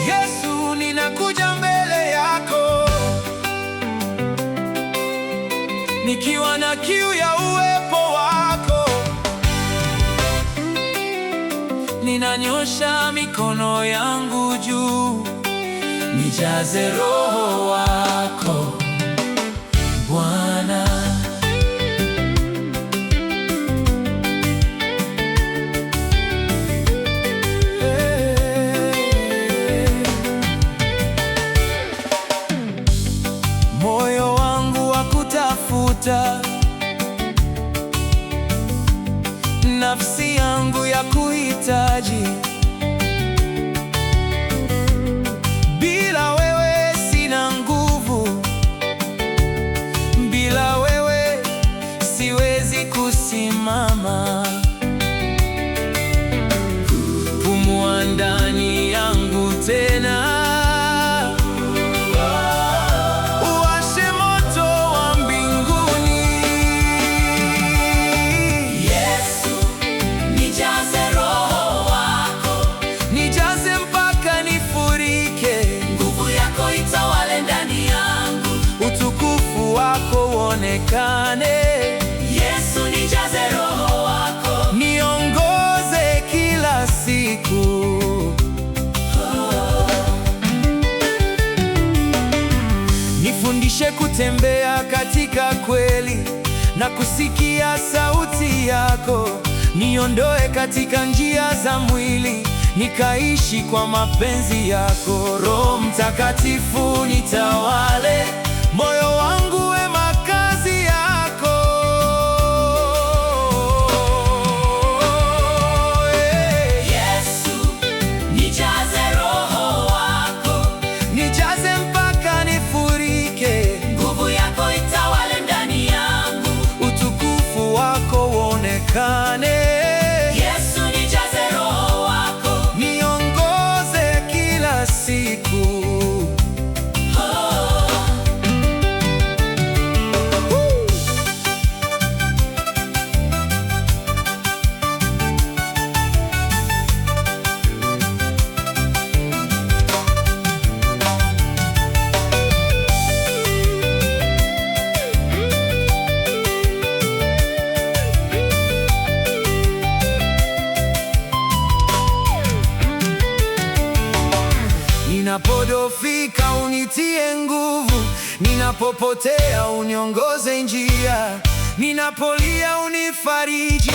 Yesu, ninakuja mbele yako nikiwa na kiu ya uwepo wako. Ninanyosha mikono yangu juu, nijaze Roho wako Bwana. Moyo wangu wakutafuta, nafsi yangu ya kuhitaji. Bila wewe sina nguvu, bila wewe siwezi kusimama. Pumua ndani yangu tena, uwashe moto wa mbinguni. Yesu, nijaze Roho wako, Nijaze mpaka nifurike, nguvu yako itawale ndani yangu. utukufu wako uonekane. Yesu, nijaze Roho wako, Niongoze kila siku, nifundishe kutembea katika kweli na kusikia sauti yako. Niondoe katika njia za mwili, nikaishi kwa mapenzi yako. Roho Mtakatifu nitawale, moyo wangu we makazi yako. Yesu, nijaze Roho wako, Nijaze mpaka nifurike, nguvu yako itawale ndani yangu. utukufu wako uonekane. Yesu, nijaze Roho wako, Niongoze kila siku. Ninapodofika unitie nguvu, ninapopotea uniongoze njia, ninapolia unifariji.